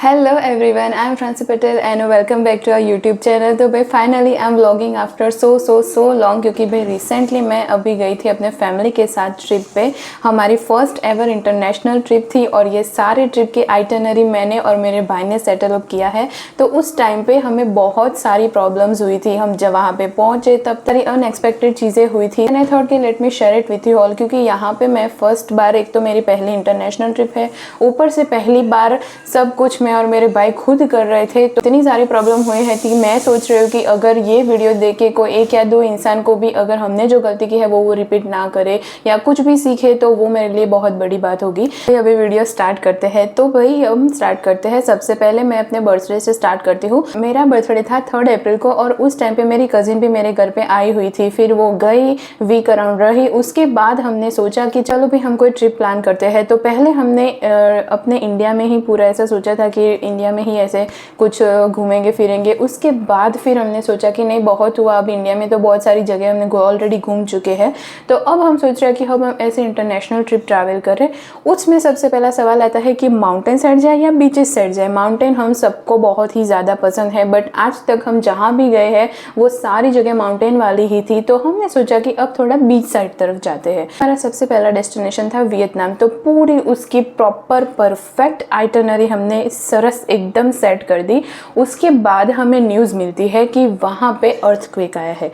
Hello everyone, I am Franci Patel and welcome back to our YouTube channel। तो भाई finally I am vlogging after so long, क्योंकि भाई recently मैं अभी गई थी अपने फैमिली के साथ ट्रिप पे। हमारी फर्स्ट एवर इंटरनेशनल ट्रिप थी और ये सारे ट्रिप की आइटनरी मैंने और मेरे भाई ने सेटल अप किया है। तो उस टाइम पे हमें बहुत सारी प्रॉब्लम्स हुई थी। हम जब वहाँ पे पहुँचे तब सारी अनएक्सपेक्टेड चीज़ें हुई थी एंड आई थॉट कि let me share it with you all, क्योंकि यहाँ पे मैं फर्स्ट बार, एक तो मेरी पहली इंटरनेशनल ट्रिप है, ऊपर से पहली बार सब कुछ मैं और मेरे भाई खुद कर रहे थे। तो इतनी सारी प्रॉब्लम हुई है कि मैं सोच रही हूँ कि अगर ये वीडियो देख के कोई एक या दो इंसान को भी अगर हमने जो गलती की है वो रिपीट ना करे या कुछ भी सीखे तो वो मेरे लिए बहुत बड़ी बात होगी। तो अभी वीडियो स्टार्ट करते हैं। तो भाई हम स्टार्ट करते हैं। सबसे पहले मैं अपने बर्थडे से स्टार्ट करती हूँ। मेरा बर्थडे था 3 अप्रैल को और उस टाइम पे मेरी कजिन भी मेरे घर पे आई हुई थी। फिर वो गई, वीक अराउंड रही। उसके बाद हमने सोचा कि चलो भी हम कोई ट्रिप प्लान करते हैं। तो पहले हमने अपने इंडिया में ही पूरा ऐसा सोचा था कि इंडिया में ही ऐसे कुछ घूमेंगे फिरेंगे। उसके बाद फिर हमने सोचा कि नहीं, बहुत हुआ, अब इंडिया में तो बहुत सारी जगह हमने ऑलरेडी घूम चुके हैं। तो अब हम सोच रहे हैं कि हम ऐसे इंटरनेशनल ट्रिप ट्रैवल करें। उसमें सबसे पहला सवाल आता है कि माउंटेन साइड जाए या बीचेस साइड जाए। माउंटेन हम सबको बहुत ही ज़्यादा पसंद है, बट आज तक हम जहाँ भी गए हैं वो सारी जगह माउंटेन वाली ही थी। तो हमने सोचा कि अब थोड़ा बीच साइड तरफ जाते हैं। हमारा सबसे पहला डेस्टिनेशन था वियतनाम। तो पूरी उसकी प्रॉपर परफेक्ट आइटनरी हमने सरस एकदम सेट कर दी। उसके बाद हमें न्यूज़ मिलती है कि वहाँ पे अर्थक्वेक आया है।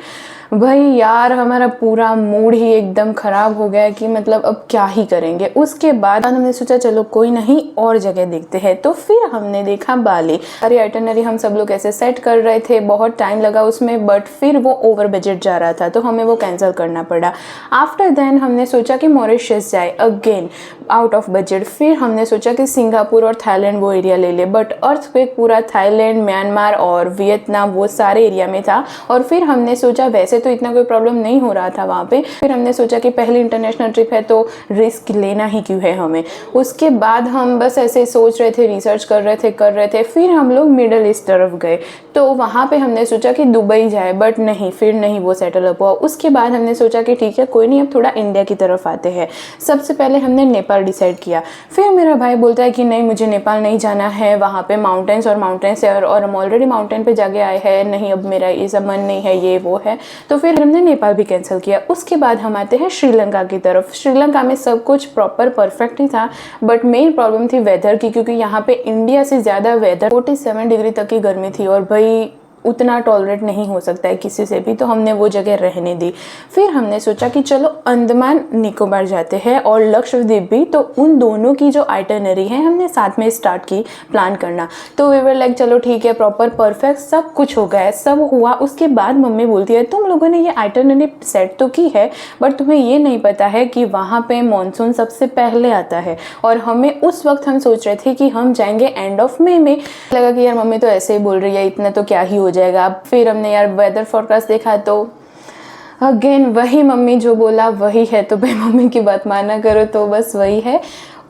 भाई यार, हमारा पूरा मूड ही एकदम ख़राब हो गया कि मतलब अब क्या ही करेंगे। उसके बाद हमने सोचा चलो कोई नहीं, और जगह देखते हैं। तो फिर हमने देखा बाली। सारी आइटनरी हम सब लोग ऐसे सेट कर रहे थे, बहुत टाइम लगा उसमें, बट फिर वो ओवर बजट जा रहा था तो हमें वो कैंसिल करना पड़ा। आफ्टर देन हमने सोचा कि मॉरिशस जाए, अगेन आउट ऑफ बजट। फिर हमने सोचा कि सिंगापुर और थाईलैंड वो एरिया ले ले, बट अर्थक्वेक पूरा थाईलैंड, म्यांमार और वियतनाम वो सारे एरिया में था। और फिर हमने सोचा वैसे तो इतना कोई प्रॉब्लम नहीं हो रहा था वहाँ पे। फिर हमने सोचा कि पहली इंटरनेशनल ट्रिप है तो रिस्क लेना ही क्यों है हमें। उसके बाद हम बस ऐसे सोच रहे थे, रिसर्च कर रहे थे। फिर हम लोग मिडल ईस्ट तरफ गए। तो वहाँ पे हमने सोचा कि दुबई जाए, बट नहीं, फिर नहीं वो सेटल अप हुआ। उसके बाद हमने सोचा कि ठीक है कोई नहीं, अब थोड़ा इंडिया की तरफ आते हैं। सबसे पहले हमने नेपाल डिसाइड किया। फिर मेरा भाई बोलता है कि नहीं, मुझे नेपाल नहीं जाना है, वहाँ पे माउंटेन्स है और हम ऑलरेडी माउंटेन पे जाके आए हैं, नहीं अब मेरा ये सब मन नहीं है, ये वो है। तो फिर हमने नेपाल भी कैंसिल किया। उसके बाद हम आते हैं श्रीलंका की तरफ। श्रीलंका में सब कुछ प्रॉपर परफेक्ट ही था, बट मेन प्रॉब्लम थी वेदर की, क्योंकि यहाँ पे इंडिया से ज़्यादा वेदर 47 डिग्री तक की गर्मी थी और भाई उतना टॉलरेट नहीं हो सकता है किसी से भी। तो हमने वो जगह रहने दी। फिर हमने सोचा कि चलो अंडमान निकोबार जाते हैं और लक्षद्वीप भी। तो उन दोनों की जो आइटनरी है हमने साथ में स्टार्ट की प्लान करना। तो वी वर लाइक चलो ठीक है, प्रॉपर परफेक्ट सब कुछ हो गया है, सब हुआ। उसके बाद मम्मी बोलती है तुम लोगों ने ये आइटनरी सेट तो की है, बट तुम्हें ये नहीं पता है कि वहाँ पे मानसून सबसे पहले आता है। और हमें उस वक्त हम सोच रहे थे कि हम जाएंगे एंड ऑफ मई में। लगा कि यार मम्मी तो ऐसे ही बोल रही है, इतना तो क्या ही हो जाएगा। फिर हमने यार वेदर फोरकास्ट देखा तो अगेन वही मम्मी जो बोला वही है। तो भाई मम्मी की बात माना करो, तो बस वही है।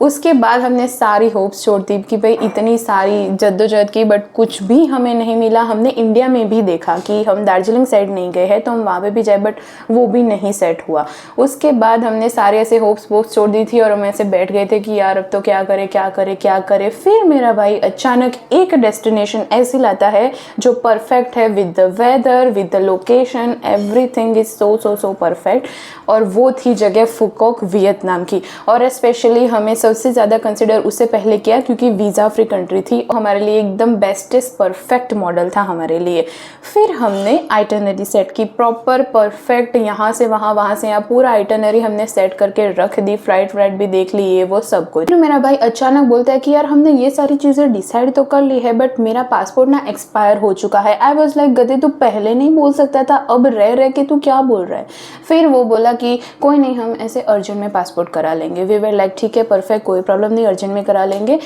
उसके बाद हमने सारी होप्स छोड़ दी कि भाई इतनी सारी जद्दोजहद की, बट कुछ भी हमें नहीं मिला। हमने इंडिया में भी देखा कि हम दार्जिलिंग साइड नहीं गए हैं तो हम वहाँ पे भी जाए, बट वो भी नहीं सेट हुआ। उसके बाद हमने सारे ऐसे होप्स छोड़ दी थी और हम ऐसे बैठ गए थे कि यार अब तो क्या करें। फिर मेरा भाई अचानक एक डेस्टिनेशन ऐसी लाता है जो परफेक्ट है, with the weather, with the location, everything is so perfect. और वो थी जगह फुकोक, वियतनाम की। और स्पेशली हमें सबसे ज़्यादा कंसिडर उससे पहले किया क्योंकि वीज़ा फ्री कंट्री थी, हमारे लिए एकदम बेस्टेस्ट परफेक्ट मॉडल था हमारे लिए। फिर हमने आइटनरी सेट की प्रॉपर परफेक्ट, यहाँ से वहाँ से यहाँ, पूरा आइटनरी हमने सेट करके रख दी। फ्लाइट भी देख ली, ये वो सब कुछ। फिर मेरा भाई अचानक बोलता है कि यार हमने ये सारी चीज़ें डिसाइड तो कर ली है, बट मेरा पासपोर्ट ना एक्सपायर हो चुका है। आई वॉज लाइक गधे, तू पहले नहीं बोल सकता था, अब रह के तू क्या बोल रहा है। फिर वो बोला कि कोई नहीं, हम ऐसे अर्जेंट में पासपोर्ट करा लेंगे। वी वर लाइक ठीक है परफेक्ट, कोई प्रॉब्लम नहीं, अर्जेंट में करा लेंगे।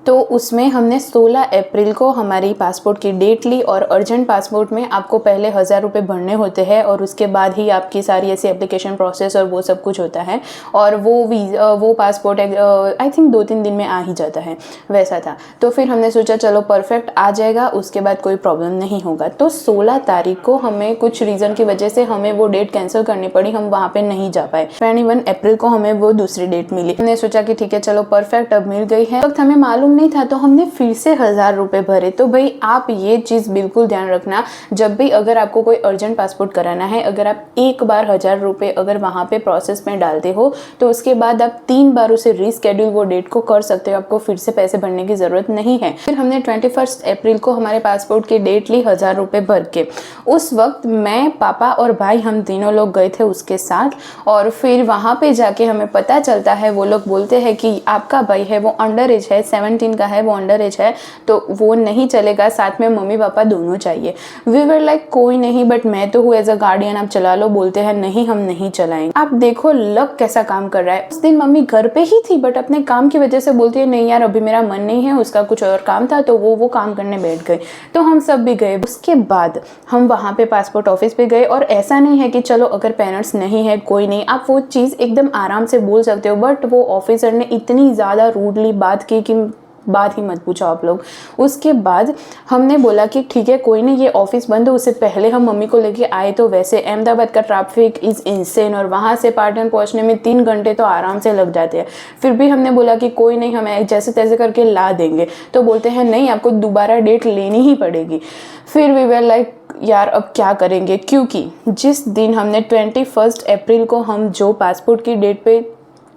तो उसमें हमने 16 अप्रैल को हमारी पासपोर्ट की डेट ली। और अर्जेंट पासपोर्ट में आपको पहले 1000 रुपये भरने होते हैं और उसके बाद ही आपकी सारी ऐसी एप्लीकेशन प्रोसेस और वो सब कुछ होता है। और वो पासपोर्ट आई थिंक 2-3 दिन में आ ही जाता है, वैसा था। तो फिर हमने सोचा चलो परफेक्ट आ जाएगा, उसके बाद कोई प्रॉब्लम नहीं होगा। तो 16 तारीख को हमें कुछ रीज़न की वजह से हमें वो डेट कैंसिल करनी पड़ी, हम वहाँ पर नहीं जा पाए। 21 अप्रैल को हमें वो दूसरी डेट मिली। हमने सोचा कि ठीक है चलो परफेक्ट अब मिल गई है। वक्त हमें मालूम मालूम नहीं था तो हमने फिर से 1000 रुपये भरे। तो भाई आप ये चीज़ बिल्कुल ध्यान रखना, जब भी अगर आपको कोई अर्जेंट पासपोर्ट कराना है, अगर आप एक बार 1000 रुपये अगर वहाँ पे प्रोसेस में डालते हो तो उसके बाद आप 3 बार उसे रीस्केड्यूल वो डेट को कर सकते हो, आपको फिर से पैसे भरने की ज़रूरत नहीं है। फिर हमने 21 अप्रैल को हमारे पासपोर्ट की डेट ली 1000 रुपये भर के। उस वक्त मैं, पापा और भाई हम तीनों लोग गए थे उसके साथ, और फिर वहाँ पे जाके हमें पता चलता है, वो लोग बोलते हैं कि आपका भाई है वो अंडर एज है, 17 का है, वो अंडर एज है तो वो नहीं चलेगा, साथ में मम्मी पापा दोनों चाहिए। वी वर लाइक कोई नहीं, बट मैं तो हूँ एज अ गार्डियन, आप चला लो। बोलते हैं नहीं हम नहीं चलाएंगे। आप देखो लक कैसा काम कर रहा है। उस दिन मम्मी घर पे ही थी बट अपने काम की वजह से बोलती है नहीं यार अभी मेरा मन नहीं है, उसका कुछ और काम था तो वो काम करने बैठ गए। तो हम सब भी गए। उसके बाद हम वहाँ पे पासपोर्ट ऑफिस पे गए, और ऐसा नहीं है कि चलो अगर पेरेंट्स नहीं है कोई नहीं, आप वो चीज़ एकदम आराम से बोल सकते हो, बट वो ऑफिसर ने इतनी ज़्यादा रूडली बात की कि बात ही मत पूछो आप लोग। उसके बाद हमने बोला कि ठीक है कोई नहीं, ये ऑफिस बंद हो, उससे पहले हम मम्मी को लेके आए। तो वैसे अहमदाबाद का ट्रैफिक इज़ इंसेन, और वहाँ से पाटन पहुँचने में 3 घंटे तो आराम से लग जाते हैं। फिर भी हमने बोला कि कोई नहीं, हमें जैसे तैसे करके ला देंगे। तो बोलते हैं नहीं आपको दोबारा डेट लेनी ही पड़ेगी। फिर वी वर लाइक यार अब क्या करेंगे, क्योंकि जिस दिन हमने 21 अप्रैल को हम जो पासपोर्ट की डेट पे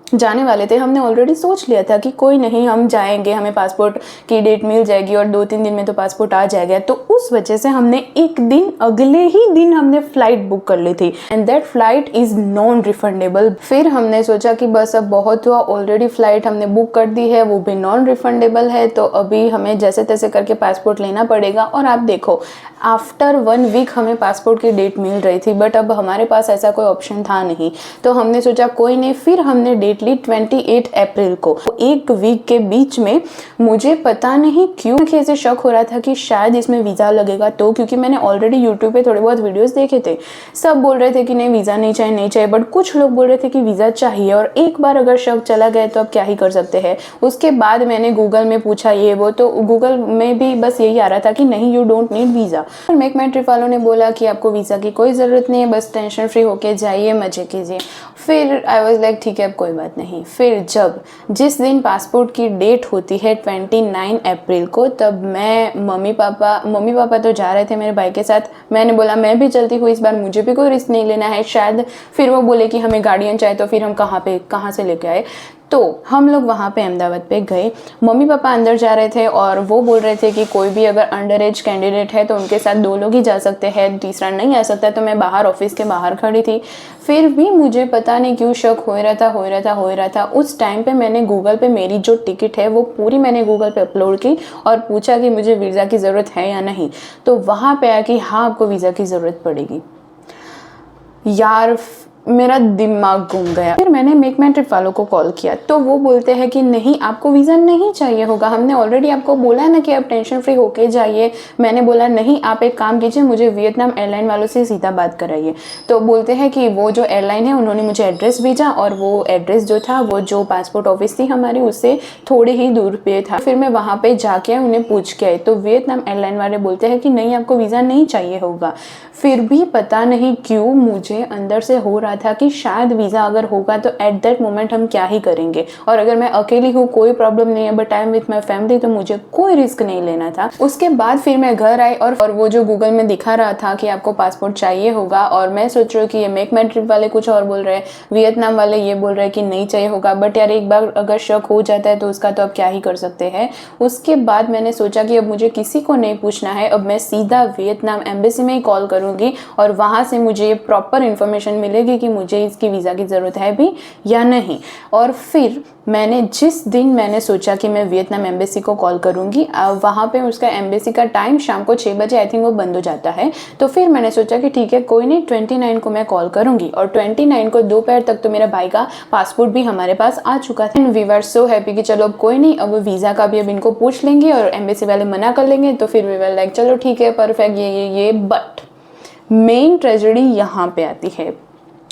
जाने वाले थे, हमने ऑलरेडी सोच लिया था कि कोई नहीं हम जाएंगे, हमें पासपोर्ट की डेट मिल जाएगी और 2-3 दिन में तो पासपोर्ट आ जाएगा। तो उस वजह से हमने एक दिन अगले ही दिन हमने फ़्लाइट बुक कर ली थी, and that flight is non refundable. फिर हमने सोचा कि बस अब बहुत हुआ, ऑलरेडी फ़्लाइट हमने बुक कर दी है, वो भी नॉन रिफंडेबल है, तो अभी हमें जैसे तैसे करके पासपोर्ट लेना पड़ेगा। और आप देखो आफ्टर 1 वीक हमें पासपोर्ट की डेट मिल रही थी, बट अब हमारे पास ऐसा कोई ऑप्शन था नहीं। तो हमने सोचा कोई नहीं, फिर हमने डेट ली 28 अप्रैल को। एक वीक के बीच में मुझे पता नहीं क्यों ऐसे शक हो रहा था कि शायद इसमें वीज़ा लगेगा, तो क्योंकि मैंने ऑलरेडी यूट्यूब पे थोड़े बहुत वीडियोस देखे थे, सब बोल रहे थे कि नहीं वीज़ा नहीं चाहिए नहीं चाहिए, बट कुछ लोग बोल रहे थे कि वीज़ा चाहिए। और एक बार अगर शक चला गया तो अब क्या ही कर सकते हैं। उसके बाद मैंने गूगल में पूछा ये वो, तो गूगल में भी बस यही आ रहा था कि नहीं you don't need visa. Make my trip वालों ने बोला कि आपको वीज़ा की कोई ज़रूरत नहीं है, बस टेंशन फ्री होके जाइए, मज़े कीजिए। फिर आई वाज लाइक ठीक है अब कोई बात नहीं। फिर जिस दिन पासपोर्ट की डेट होती है 29 अप्रैल को, तब मैं मम्मी पापा तो जा रहे थे मेरे भाई के साथ। मैंने बोला मैं भी चलती हूँ, इस बार मुझे भी कोई रिस्क नहीं लेना है। शायद फिर वो बोले कि हमें गार्डियन चाहिए, तो फिर हम कहाँ से लेके आए। तो हम लोग वहाँ पे अहमदाबाद पे गए। मम्मी पापा अंदर जा रहे थे और वो बोल रहे थे कि कोई भी अगर अंडर एज कैंडिडेट है तो उनके साथ 2 लोग ही जा सकते हैं, तीसरा नहीं आ सकता। तो मैं बाहर ऑफिस के बाहर खड़ी थी। फिर भी मुझे पता नहीं क्यों शक हो रहा था। उस टाइम पे मैंने गूगल पे मेरी जो टिकट है वो पूरी मैंने गूगल पे अपलोड की और पूछा कि मुझे वीज़ा की ज़रूरत है या नहीं। तो वहाँ पे आया कि हाँ आपको वीज़ा की ज़रूरत पड़ेगी। यार मेरा दिमाग घूम गया। फिर मैंने मेक माई ट्रिप वालों को कॉल किया, तो वो बोलते हैं कि नहीं आपको वीज़ा नहीं चाहिए होगा, हमने ऑलरेडी आपको बोला है ना कि आप टेंशन फ्री होके जाइए। मैंने बोला नहीं आप एक काम कीजिए, मुझे वियतनाम एयरलाइन वालों से सीधा बात कराइए। तो बोलते हैं कि वो जो एयरलाइन है उन्होंने मुझे एड्रेस भेजा, और वो एड्रेस जो था वो जो पासपोर्ट ऑफिस थी हमारी उससे थोड़ी ही दूर पे था। फिर मैं वहाँ पर जाके उन्हें पूछ के आई, तो वियतनाम एयरलाइन वाले बोलते हैं कि नहीं आपको वीज़ा नहीं चाहिए होगा। फिर भी पता नहीं क्यों मुझे अंदर से हो रहा था कि शायद वीज़ा अगर होगा तो एट दैट मोमेंट हम क्या ही करेंगे, और अगर मैं अकेली हूँ कोई प्रॉब्लम नहीं है, but I am with my family, तो मुझे कोई रिस्क नहीं लेना था। उसके बाद फिर मैं घर आई और वो जो गूगल में दिखा रहा था कि आपको पासपोर्ट चाहिए होगा, और मैं सोच रही हूँ कि ये मेक माई ट्रिप वाले कुछ और बोल रहे हैं, वियतनाम वाले ये बोल रहे हैं कि नहीं चाहिए होगा। बट यार एक बार अगर शक हो जाता है तो उसका तो अब क्या ही कर सकते हैं। उसके बाद मैंने सोचा कि अब मुझे किसी को नहीं पूछना है, अब मैं सीधा वियतनाम एम्बेसी में ही कॉल करूँगी और वहाँ से मुझे ये प्रॉपर इन्फॉर्मेशन मिलेगी कि मुझे इसकी वीज़ा की ज़रूरत है भी या नहीं। और फिर जिस दिन मैंने सोचा कि मैं वियतनाम एम्बेसी को कॉल करूँगी, वहाँ पे उसका एम्बेसी का टाइम शाम को 6 बजे आई थिंक वो बंद हो जाता है। तो फिर मैंने सोचा कि ठीक है कोई नहीं, 29 को मैं कॉल करूँगी। और 29 को दोपहर तक तो मेरे भाई का पासपोर्ट भी हमारे पास आ चुका था। वी वर सो हैप्पी कि चलो अब कोई नहीं, अब वीज़ा का भी अब इनको पूछ लेंगे और एम्बेसी वाले मना कर लेंगे। तो फिर वी वर लाइक चलो ठीक है परफेक्ट ये बट मेन ट्रेजेडी यहाँ पे आती है।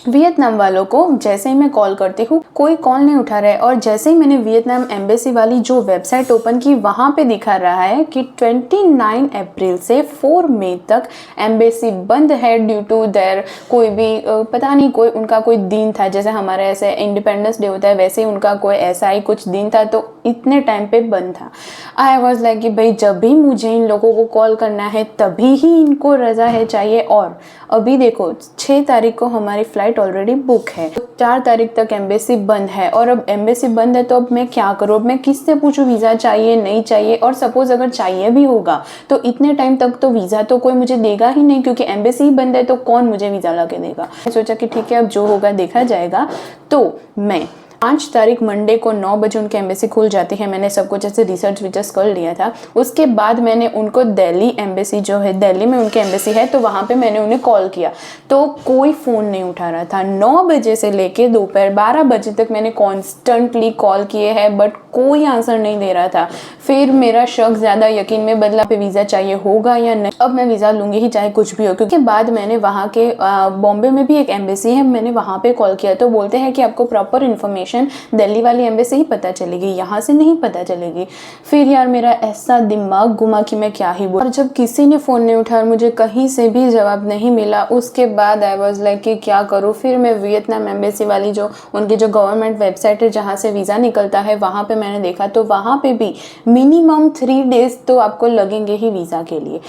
वियतनाम वालों को जैसे ही मैं कॉल करती हूँ कोई कॉल नहीं उठा रहा है, और जैसे ही मैंने वियतनाम एम्बेसी वाली जो वेबसाइट ओपन की वहाँ पे दिखा रहा है कि 29 अप्रैल से 4 मई तक एम्बेसी बंद है ड्यू टू देयर कोई भी पता नहीं कोई उनका कोई दिन था, जैसे हमारे ऐसे इंडिपेंडेंस डे होता है वैसे ही उनका कोई ऐसा ही कुछ दिन था, तो इतने टाइम पे बंद था। आई वॉज लाइक कि भाई जब भी मुझे इन लोगों को कॉल करना है तभी ही इनको रजा है चाहिए, और अभी देखो 6 तारीख को हमारी फ्लाइट ऑलरेडी बुक है, 4 तारीख तक एम्बेसी बंद है, और अब एम्बेसी बंद है तो अब मैं क्या करूँ, अब मैं किससे पूछूँ वीज़ा चाहिए नहीं चाहिए, और सपोज अगर चाहिए भी होगा तो इतने टाइम तक तो वीज़ा तो कोई मुझे देगा ही नहीं, क्योंकि एम्बेसी ही बंद है तो कौन मुझे वीज़ा ला के देगा। मैं सोचा कि ठीक है अब जो होगा देखा जाएगा। तो मैं 5 तारीख मंडे को 9 बजे उनकी एम्बेसी खुल जाती है, मैंने सब कुछ ऐसे रिसर्च विचर्स कर लिया था। उसके बाद मैंने उनको दिल्ली एम्बेसी जो है, दिल्ली में उनकी एम्बेसी है, तो वहाँ पे मैंने उन्हें कॉल किया तो कोई फ़ोन नहीं उठा रहा था। 9 बजे से लेके दोपहर 12 बजे तक मैंने कॉन्स्टेंटली कॉल किए हैं बट कोई आंसर नहीं दे रहा था। फिर मेरा शक ज़्यादा यकीन में बदला पे वीज़ा चाहिए होगा या नहीं, अब मैं वीज़ा लूँगी ही चाहे कुछ भी हो। क्योंकि बाद मैंने वहाँ के बॉम्बे में भी एक एम्बेसी है, मैंने वहाँ पे कॉल किया तो बोलते हैं कि आपको प्रॉपर इन्फॉर्मेशन दिल्ली वाली एम्बेसी ही पता चलेगी, यहाँ से नहीं पता चलेगी। फिर यार मेरा ऐसा दिमाग घुमा कि मैं क्या ही बोलूं। और जब किसी ने फ़ोन नहीं उठाया और मुझे कहीं से भी जवाब नहीं मिला, उसके बाद आई वॉज लाइक कि क्या करूँ। फिर मैं वियतनाम एम्बेसी वाली जो उनकी जो गवर्नमेंट वेबसाइट है जहाँ से वीज़ा निकलता है वहाँ पे मैंने देखा, तो वहाँ पे भी मिनिमम 3 डेज़ तो आपको लगेंगे ही वीज़ा के लिए।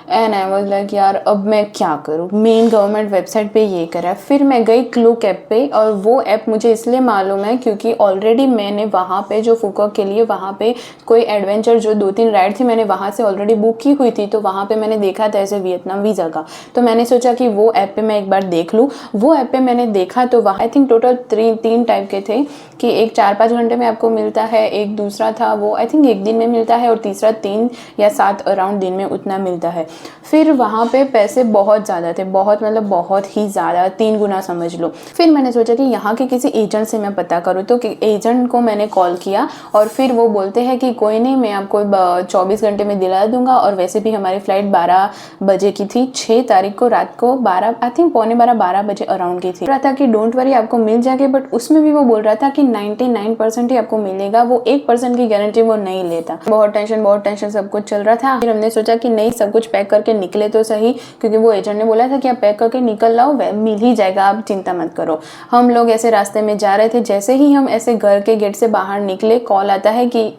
एंड आई वॉज लाइक यार अब मैं क्या करूँ, मेन गवर्नमेंट वेबसाइट पे ये करा। फिर मैं गई क्लूक ऐप पे, और वो ऐप मुझे इसलिए मालूम है क्योंकि ऑलरेडी मैंने वहाँ पे जो फुकॉक के लिए वहाँ पे कोई एडवेंचर जो 2-3 राइड थी मैंने वहाँ से ऑलरेडी बुक की हुई थी, तो वहाँ पे मैंने देखा था ऐसे वियतनाम वीज़ा का, तो मैंने सोचा कि वो ऐप पे मैं एक बार देख लूँ। वो ऐप पे मैंने देखा तो वहाँ आई थिंक टोटल 3 टाइप के थे कि एक 4-5 घंटे में आपको मिलता है, एक दूसरा था वो आई थिंक 1 दिन में मिलता है, और तीसरा 3 या 7 अराउंड दिन में उतना मिलता है। फिर वहाँ पे पैसे बहुत ज़्यादा थे, बहुत मतलब बहुत ही ज़्यादा, 3 गुना समझ लो। फिर मैंने सोचा कि यहाँ के किसी एजेंट से मैं पता करूँ, तो एजेंट को मैंने कॉल किया और फिर वो बोलते हैं कि कोई नहीं, मैं आपको 24 घंटे में दिला दूंगा। और वैसे भी हमारी फ़्लाइट 12 बजे की थी, 6 तारीख को रात को 12 आई थिंक पौने 12 बजे अराउंड की थी। रहा था कि डोंट वरी आपको मिल जाएगी, बट उसमें भी वो बोल रहा था कि 99% ही आपको मिलेगा, वो 1% की गारंटी वो नहीं लेता। बहुत टेंशन सब कुछ चल रहा था। फिर हमने सोचा कि नहीं, सब कुछ पैक करके निकले तो सही, क्योंकि वो एजेंट ने बोला था कि आप पैक करके निकल लाओ, मिल ही जाएगा, आप चिंता मत करो। हम लोग ऐसे रास्ते में जा रहे थे, जैसे ही हम ऐसे घर के गेट से बाहर निकले कॉल आता है कि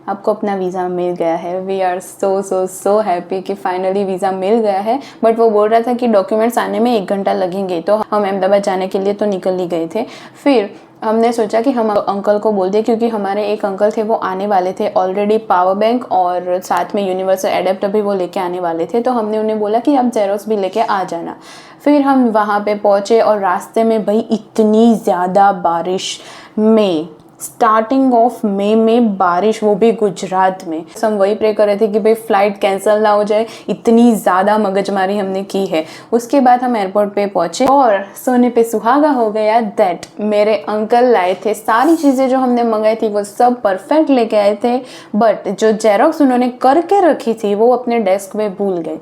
आपको अपना वीज़ा मिल गया है। वी आर सो हैप्पी कि फाइनली वीज़ा मिल गया है। बट वो बोल रहा था कि डॉक्यूमेंट्स आने में 1 घंटा लगेंगे, तो हम अहमदाबाद जाने के लिए तो निकल ही गए थे। फिर हमने सोचा कि हम अंकल को बोल दें, क्योंकि हमारे एक अंकल थे वो आने वाले थे ऑलरेडी, पावर बैंक और साथ में यूनिवर्सल एडेप्टर भी वो लेके आने वाले थे, तो हमने उन्हें बोला कि आप जेरोक्स भी लेके आ जाना। फिर हम वहाँ पे पहुँचे और रास्ते में भाई इतनी ज़्यादा बारिश में, स्टार्टिंग ऑफ मई में बारिश, वो भी गुजरात में। हम वही प्रे कर रहे थे कि भाई फ्लाइट कैंसिल ना हो जाए, इतनी ज़्यादा मगजमारी हमने की है। उसके बाद हम एयरपोर्ट पे पहुँचे और सोने पे सुहागा हो गया दैट मेरे अंकल लाए थे सारी चीज़ें जो हमने मंगाई थी, वो सब परफेक्ट लेके आए थे, बट जो जेरोक्स उन्होंने करके रखी थी वो अपने डेस्क में भूल गए।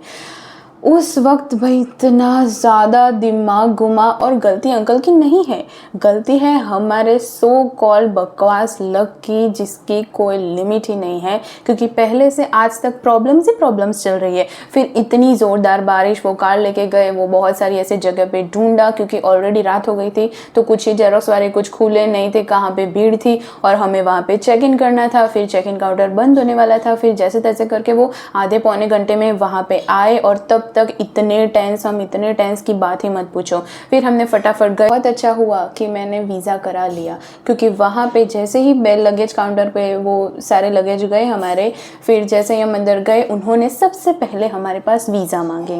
उस वक्त भाई इतना ज़्यादा दिमाग घुमा, और गलती अंकल की नहीं है, गलती है हमारे सो कॉल बकवास लक की, जिसकी कोई लिमिट ही नहीं है, क्योंकि पहले से आज तक प्रॉब्लम्स ही प्रॉब्लम्स चल रही है। फिर इतनी ज़ोरदार बारिश, वो कार लेके गए, वो बहुत सारी ऐसे जगह पे ढूंढा, क्योंकि ऑलरेडी रात हो गई थी, तो कुछ ही जेरोक्स वाले कुछ खुले नहीं थे, कहाँ पे भीड़ थी, और हमें वहाँ पे चेक इन करना था। फिर चेक इन काउंटर बंद होने वाला था। फिर जैसे तैसे करके वो आधे पौने घंटे में वहाँ पे आए, और तब तक इतने टेंस की बात ही मत पूछो। फिर हमने फटाफट गए। बहुत अच्छा हुआ कि मैंने वीज़ा करा लिया, क्योंकि वहाँ पे जैसे ही बेल लगेज काउंटर पे वो सारे लगेज गए हमारे, फिर जैसे ही हम अंदर गए उन्होंने सबसे पहले हमारे पास वीज़ा मांगे।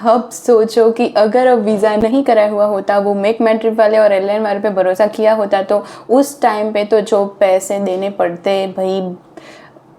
अब सोचो कि अगर अब वीज़ा नहीं कराया हुआ होता, वो मेक माई ट्रिप वाले और एयरलाइन वाले पे भरोसा किया होता, तो उस टाइम पे तो जो पैसे देने पड़ते भाई,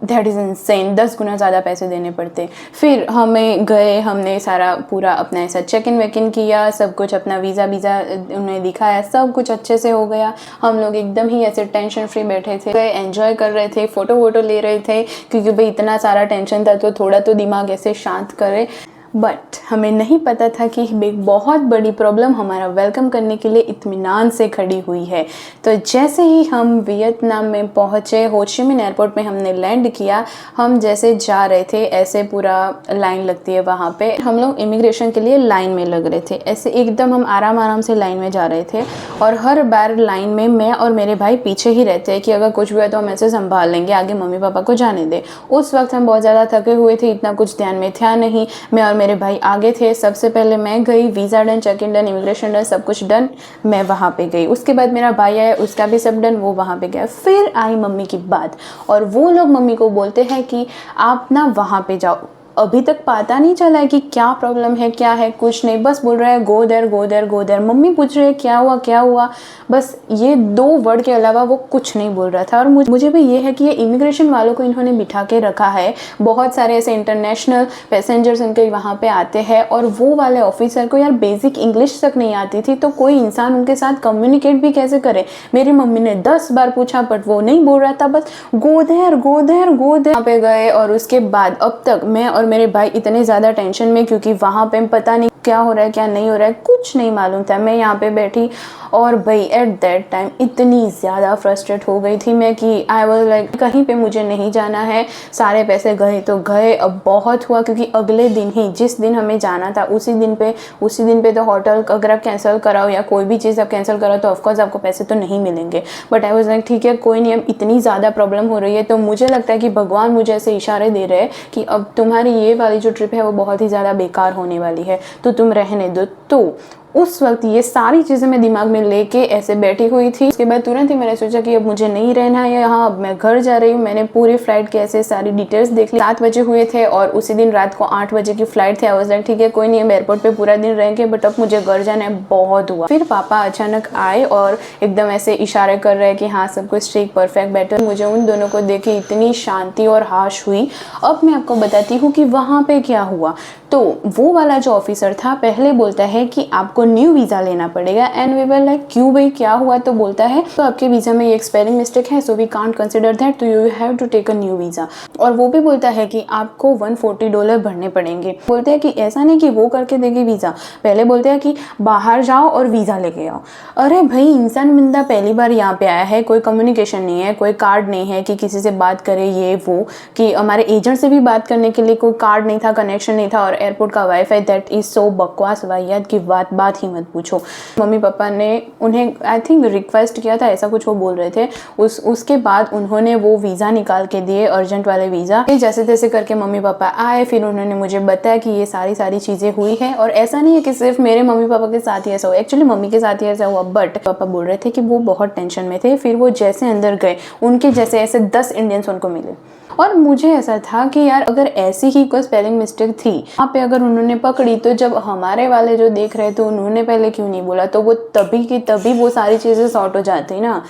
दैट इज़ इंसेन, 10 गुना ज़्यादा पैसे देने पड़ते। फिर हमें गए, हमने सारा पूरा अपना ऐसा चेक इन वेक इन किया, सब कुछ अपना वीज़ा उन्हें दिखाया, सब कुछ अच्छे से हो गया। हम लोग एकदम ही ऐसे टेंशन फ्री बैठे थे, गए एंजॉय कर रहे थे, फ़ोटो ले रहे थे, क्योंकि भाई इतना सारा टेंशन था, तो थोड़ा तो दिमाग ऐसे शांत करे। बट हमें नहीं पता था कि एक बहुत बड़ी प्रॉब्लम हमारा वेलकम करने के लिए इत्मीनान से खड़ी हुई है। तो जैसे ही हम वियतनाम में पहुँचे, हो ची मिन एयरपोर्ट में हमने लैंड किया, हम जैसे जा रहे थे ऐसे पूरा लाइन लगती है वहाँ पे, हम लोग इमिग्रेशन के लिए लाइन में लग रहे थे। ऐसे एकदम हम आराम आराम से लाइन में जा रहे थे और हर बार लाइन में मैं और मेरे भाई पीछे ही रहते हैं कि अगर कुछ हुआ तो हम ऐसे संभाल लेंगे, आगे मम्मी पापा को जाने दें। उस वक्त हम बहुत ज़्यादा थके हुए थे, इतना कुछ ध्यान में था नहीं। मैं और मेरे भाई आगे थे। सबसे पहले मैं गई, visa done, check in done, immigration done, सब कुछ डन, मैं वहाँ पे गई। उसके बाद मेरा भाई आया, उसका भी सब डन, वो वहाँ पे गया। फिर आई मम्मी की बात और वो लोग मम्मी को बोलते हैं कि आप ना वहाँ पे जाओ। अभी तक पता नहीं चला है कि क्या प्रॉब्लम है, क्या है, कुछ नहीं, बस बोल रहा है go there go there go there. Mummy पूछ रहे हैं क्या हुआ क्या हुआ, बस ये 2 वर्ड के अलावा वो कुछ नहीं बोल रहा था। और मुझे भी ये है कि ये इमिग्रेशन वालों को इन्होंने बिठा के रखा है। बहुत सारे ऐसे इंटरनेशनल पैसेंजर्स उनके वहाँ पे आते हैं और वो वाले ऑफिसर को यार बेसिक इंग्लिश तक नहीं आती थी, तो कोई इंसान उनके साथ कम्युनिकेट भी कैसे करे। मेरी मम्मी ने 10 बार पूछा बट वो नहीं बोल रहा था, बस go there go there go there. वहाँ पे गए और उसके बाद अब तक मैं और मेरे भाई इतने ज़्यादा टेंशन में, क्योंकि वहाँ पे पता नहीं क्या हो रहा है क्या नहीं हो रहा है, कुछ नहीं मालूम था। मैं यहाँ पे बैठी और भाई एट दैट टाइम इतनी ज़्यादा फ्रस्ट्रेट हो गई थी मैं कि आई वाज लाइक कहीं पे मुझे नहीं जाना है, सारे पैसे गए तो गए, अब बहुत हुआ। क्योंकि अगले दिन ही, जिस दिन हमें जाना था उसी दिन पे तो होटल अगर आप कैंसिल कराओ या कोई भी चीज़ आप कैंसिल कराओ तो ऑफकोर्स आपको पैसे तो नहीं मिलेंगे। बट आई वाज लाइक ठीक है कोई नहीं, अब इतनी ज़्यादा प्रॉब्लम हो रही है तो मुझे लगता है कि भगवान मुझे ऐसे इशारे दे रहे हैं कि अब तुम्हारी ये वाली जो ट्रिप है वो बहुत ही ज़्यादा बेकार होने वाली है, तो तुम रहने दो। तो उस वक्त ये सारी चीज़ें मैं दिमाग में लेके ऐसे बैठी हुई थी। उसके बाद तुरंत ही मैंने सोचा कि अब मुझे नहीं रहना है यहाँ, अब मैं घर जा रही हूँ। मैंने पूरी फ्लाइट के ऐसे सारी डिटेल्स देख ली। 7 बजे हुए थे और उसी दिन रात को 8 बजे की फ्लाइट थी। आई वाज लाइक ठीक है कोई नहीं, हम एयरपोर्ट पे पूरा दिन रहेंगे बट अब मुझे घर जाना है। बहुत हुआ। फिर पापा अचानक आए और एकदम ऐसे इशारे कर रहे हैं कि हाँ सब कुछ ठीक, परफेक्ट, बेटर। मुझे उन दोनों को देख के इतनी शांति और हाश हुई। अब मैं आपको बताती हूँ कि वहाँ पे क्या हुआ। तो वो वाला जो ऑफिसर था पहले बोलता है कि आपको न्यू वीज़ा लेना पड़ेगा। एंड वी वर लाइक क्यों भाई क्या हुआ, तो बोलता है तो आपके वीज़ा में ये स्पेलिंग मिस्टेक है, so we can't consider that, तो you have to take a new visa. और वो भी बोलता है कि आपको $140 भरने पड़ेंगे। बोलते हैं कि ऐसा नहीं कि वो करके देगी वीज़ा, पहले बोलते हैं कि बाहर जाओ और वीज़ा लेके आओ। अरे भाई इंसान बंदा पहली बार यहाँ पे आया है, कोई कम्युनिकेशन नहीं है, कोई कार्ड नहीं है कि किसी से बात करे ये वो, कि हमारे एजेंट से भी बात करने के लिए कोई कार्ड नहीं था, कनेक्शन नहीं था। और एयरपोर्ट का वाईफाई दैट इज सो बकवास, वाहियात की बात ही मत पूछो। मम्मी पापा ने उन्हें आई थिंक रिक्वेस्ट किया था, ऐसा कुछ वो बोल रहे थे। उसके बाद उन्होंने वो वीज़ा निकाल के दिए, अर्जेंट वाले वीज़ा। जैसे तैसे करके मम्मी पापा आए, फिर उन्होंने मुझे बताया कि ये सारी चीज़ें हुई है। और ऐसा नहीं है कि सिर्फ मेरे मम्मी पापा के साथ ही ऐसा हुआ, एक्चुअली मम्मी के साथ ही ऐसा हुआ। बट पापा बोल रहे थे कि वो बहुत टेंशन में थे। फिर वो जैसे अंदर गए, उनके जैसे ऐसे 10 इंडियंस उनको मिले। और मुझे ऐसा था कि यार अगर ऐसी ही कोई स्पेलिंग मिस्टेक थी वहाँ पे, अगर उन्होंने पकड़ी, तो जब हमारे वाले जो देख रहे थे उन्होंने पहले क्यों नहीं बोला, तो वो तभी की तभी वो सारी चीज़ें सॉर्ट हो जाती ना।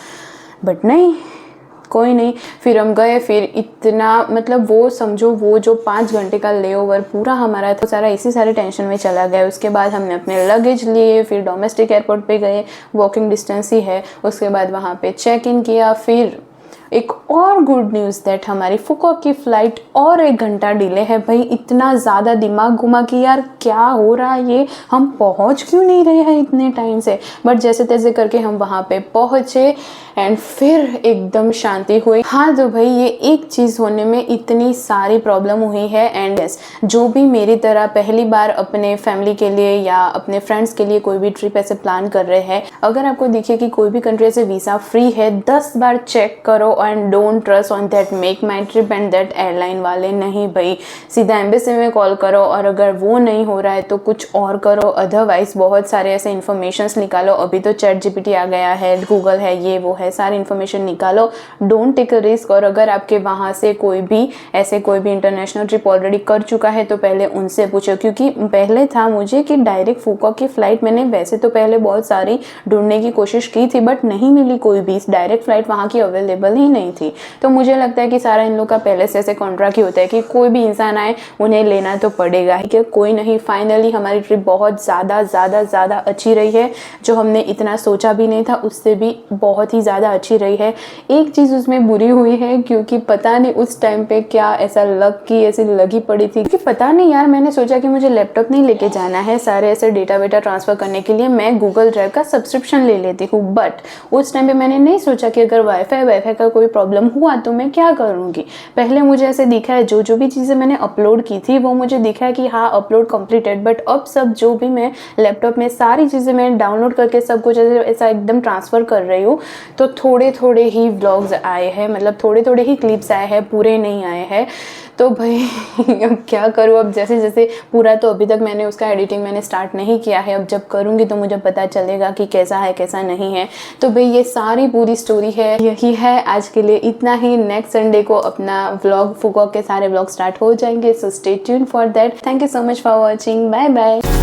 बट नहीं, कोई नहीं। फिर हम गए। फिर इतना मतलब वो समझो वो जो 5 घंटे का लेओवर पूरा हमारा था सारा इसी सारे टेंशन में चला गया। उसके बाद हमने अपने लगेज लिए, फिर डोमेस्टिक एयरपोर्ट पे गए, वॉकिंग डिस्टेंस ही है। उसके बाद वहाँ पे चेक इन किया। फिर एक और गुड न्यूज़ दैट हमारी फुकोक की फ़्लाइट और 1 घंटा डिले है। भाई इतना ज़्यादा दिमाग घुमा कि यार क्या हो रहा है, ये हम पहुंच क्यों नहीं रहे हैं इतने टाइम से। बट जैसे तैसे करके हम वहाँ पे पहुँचे एंड फिर एकदम शांति हुई। हाँ तो भाई ये एक चीज़ होने में इतनी सारी प्रॉब्लम हुई है। एंड यस, जो भी मेरी तरह पहली बार अपने फैमिली के लिए या अपने फ्रेंड्स के लिए कोई भी ट्रिप ऐसे प्लान कर रहे हैं, अगर आपको दिखे कि कोई भी कंट्री से वीज़ा फ्री है, 10 बार चेक करो and don't trust on that make my trip and that airline वाले। नहीं भाई, सीधा एम्बेसी में कॉल करो और अगर वो नहीं हो रहा है तो कुछ और करो। अदरवाइज बहुत सारे ऐसे इन्फॉर्मेशंस निकालो। अभी तो ChatGPT आ गया है, गूगल है, ये वो है, सारी इन्फॉर्मेशन निकालो। Don't take a risk. और अगर आपके वहाँ से कोई भी इंटरनेशनल ट्रिप ऑलरेडी कर चुका है तो पहले उनसे पूछो। क्योंकि पहले था मुझे कि डायरेक्ट फुकोक की फ़्लाइट, मैंने वैसे तो पहले बहुत सारी ढूंढने की कोशिश की थी बट नहीं मिली कोई भी डायरेक्ट फ़्लाइट वहाँ की अवेलेबल ही ही नहीं थी। तो मुझे लगता है कि सारा इन लोग का पहले से ऐसे कॉन्ट्रैक्ट ही होता है कि कोई भी इंसान आए उन्हें लेना तो पड़ेगा ही, कि कोई नहीं। फाइनली हमारी ट्रिप बहुत ज़्यादा अच्छी रही है, जो हमने इतना सोचा भी नहीं था उससे भी बहुत ही ज़्यादा अच्छी रही है। एक चीज़ उसमें बुरी हुई है, क्योंकि पता नहीं उस टाइम पे क्या ऐसा लग की ऐसी लगी पड़ी थी कि पता नहीं यार, मैंने सोचा कि मुझे लैपटॉप नहीं लेके जाना है सारे ऐसे डेटा वेटा ट्रांसफ़र करने के लिए, मैं गूगल ड्राइव का सब्सक्रिप्शन ले लेती हूँ। बट उस टाइम पे मैंने नहीं सोचा कि अगर वाईफाई का कोई प्रॉब्लम हुआ तो मैं क्या करूँगी। पहले मुझे ऐसे दिखा है जो भी चीज़ें मैंने अपलोड की थी वो मुझे दिखा है कि हाँ अपलोड कंप्लीटेड, बट अब सब जो भी मैं लैपटॉप में सारी चीज़ें मैं डाउनलोड करके सब कुछ ऐसा एकदम ट्रांसफ़र कर रही हूँ, तो थोड़े ही व्लॉग्स आए हैं, मतलब थोड़े ही क्लिप्स आए हैं, पूरे नहीं आए हैं। तो भाई अब क्या करूँ, अब जैसे पूरा तो अभी तक मैंने उसका एडिटिंग मैंने स्टार्ट नहीं किया है, अब जब करूँगी तो मुझे पता चलेगा कि कैसा है कैसा नहीं है। तो भाई ये सारी पूरी स्टोरी है, यही है आज के लिए इतना ही। नेक्स्ट संडे को अपना व्लॉग फुकॉक के सारे व्लॉग स्टार्ट हो जाएंगे, so stay tune for that. Thank you so much for watching, bye bye.